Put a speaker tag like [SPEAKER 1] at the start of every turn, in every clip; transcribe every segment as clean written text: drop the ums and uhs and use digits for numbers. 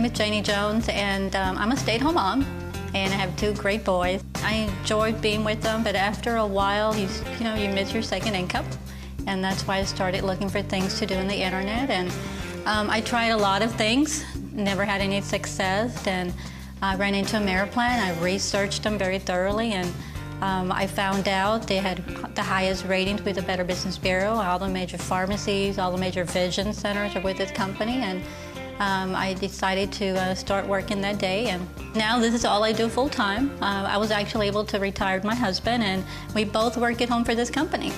[SPEAKER 1] name is Janie Jones, and I'm a stay-at-home mom, and I have two great boys. I enjoyed being with them, but after a while, you miss your second income, and that's why I started looking for things to do on the internet. And I tried a lot of things, never had any success, and I ran into Ameriplan. I researched them very thoroughly, and I found out they had the highest ratings with the Better Business Bureau. All the major pharmacies, all the major vision centers are with this company, and I decided to start working that day, and now this is all I do full-time. I was actually able to retire with my husband, and we both work at home for this company.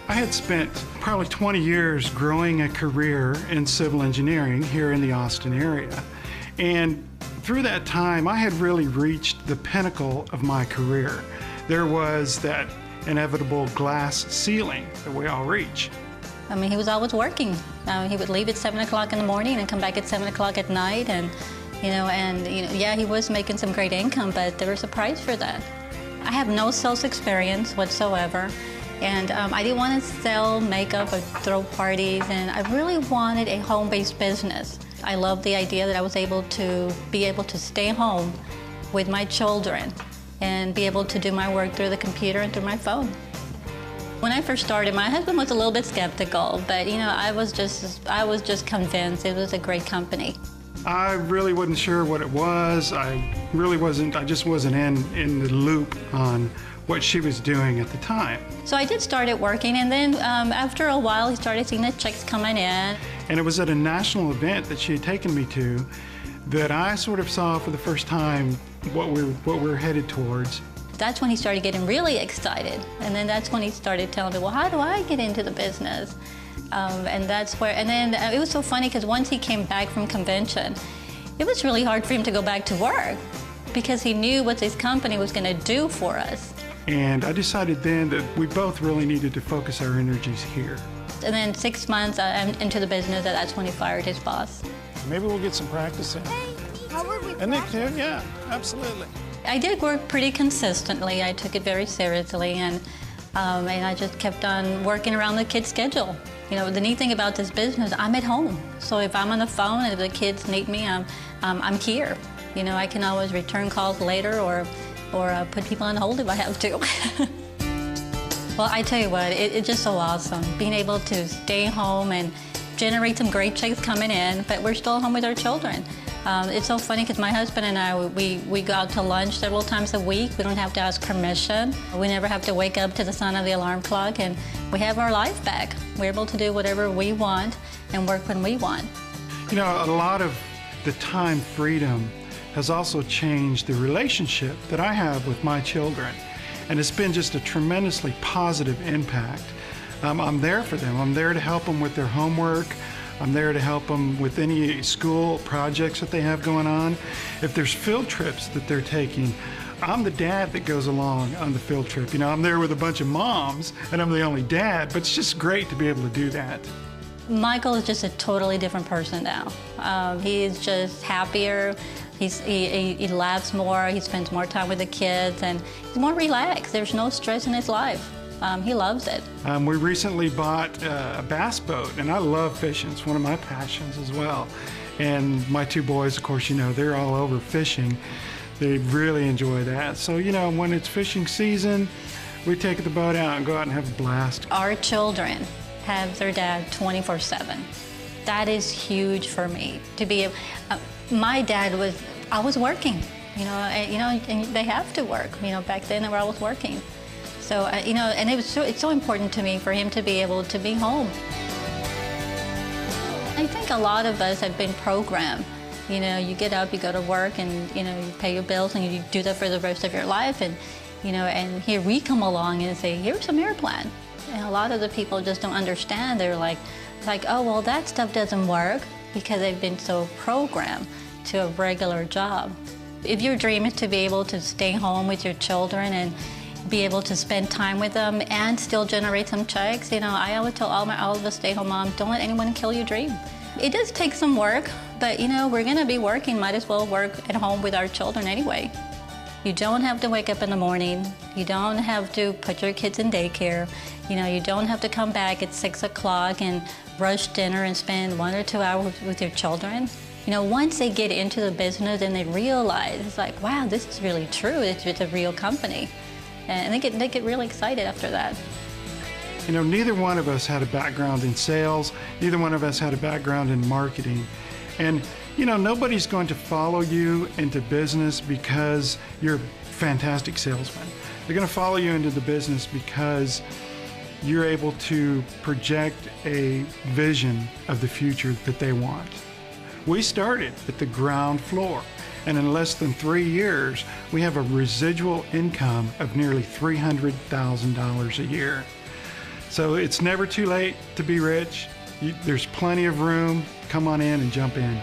[SPEAKER 2] I had spent probably 20 years growing a career in civil engineering here in the Austin area, and through that time I had really reached the pinnacle of my career. There was that inevitable glass ceiling that we all reach.
[SPEAKER 1] I mean, he was always working. He would leave at 7 o'clock in the morning and come back at 7 o'clock at night, and yeah, he was making some great income, but there was a price for that. I have no sales experience whatsoever, and I didn't want to sell makeup or throw parties, and I really wanted a home-based business. I loved the idea that I was able to stay home with my children and be able to do my work through the computer and through my phone. When I first started, my husband was a little bit skeptical, but I was just convinced it was a great company.
[SPEAKER 2] I really wasn't sure what it was. I just wasn't in the loop on what she was doing at the time.
[SPEAKER 1] So I did start working, and then after a while, he started seeing the checks coming in.
[SPEAKER 2] And it was at a national event that she had taken me to that I sort of saw for the first time what we're headed towards.
[SPEAKER 1] That's when he started getting really excited, and then that's when he started telling me, well, how do I get into the business? And then it was so funny because once he came back from convention, it was really hard for him to go back to work because he knew what this company was going to do for us.
[SPEAKER 2] And I decided then that we both really needed to focus our energies here.
[SPEAKER 1] And then 6 months into the business, that's when he fired his boss.
[SPEAKER 2] Maybe we'll get some practice in. And Nick, yeah, absolutely.
[SPEAKER 1] I did work pretty consistently. I took it very seriously, and I just kept on working around the kids' schedule. The neat thing about this business, I'm at home. So if I'm on the phone and if the kids need me, I'm here. I can always return calls later or put people on hold if I have to. Well, I tell you what, it's just so awesome being able to stay home and generate some great checks coming in, but we're still home with our children. It's so funny because my husband and I, we go out to lunch several times a week. We don't have to ask permission. We never have to wake up to the sound of the alarm clock, and we have our life back. We're able to do whatever we want and work when we want.
[SPEAKER 2] A lot of the time freedom has also changed the relationship that I have with my children, and it's been just a tremendously positive impact. I'm there for them. I'm there to help them with their homework. I'm there to help them with any school projects that they have going on. If there's field trips that they're taking, I'm the dad that goes along on the field trip. I'm there with a bunch of moms, and I'm the only dad, but it's just great to be able to do that.
[SPEAKER 1] Michael is just a totally different person now. He is just happier. He laughs more. He spends more time with the kids, and he's more relaxed. There's no stress in his life. He loves it.
[SPEAKER 2] We recently bought a bass boat, and I love fishing. It's one of my passions as well. And my two boys, of course, they're all over fishing. They really enjoy that. So, when it's fishing season, we take the boat out and go out and have a blast.
[SPEAKER 1] Our children have their dad 24/7. That is huge for me. My dad I was working, and they have to work. Back then they were always working. So, and it's so important to me for him to be able to be home. I think a lot of us have been programmed. You get up, you go to work, and, you pay your bills, and you do that for the rest of your life. And, and here we come along and say, here's Ameriplan. And a lot of the people just don't understand. They're like, oh, well, that stuff doesn't work because they've been so programmed to a regular job. If your dream is to be able to stay home with your children and be able to spend time with them and still generate some checks, I always tell all of the stay-home moms, don't let anyone kill your dream. It does take some work, but we're gonna be working, might as well work at home with our children anyway. You don't have to wake up in the morning. You don't have to put your kids in daycare. You don't have to come back at 6 o'clock and rush dinner and spend 1 or 2 hours with your children. once they get into the business and they realize, it's like, wow, this is really true. It's a real company. And they get really excited after that.
[SPEAKER 2] Neither one of us had a background in sales. Neither one of us had a background in marketing. And, nobody's going to follow you into business because you're a fantastic salesman. They're going to follow you into the business because you're able to project a vision of the future that they want. We started at the ground floor, and in less than 3 years, we have a residual income of nearly $300,000 a year. So it's never too late to be rich. There's plenty of room. Come on in and jump in.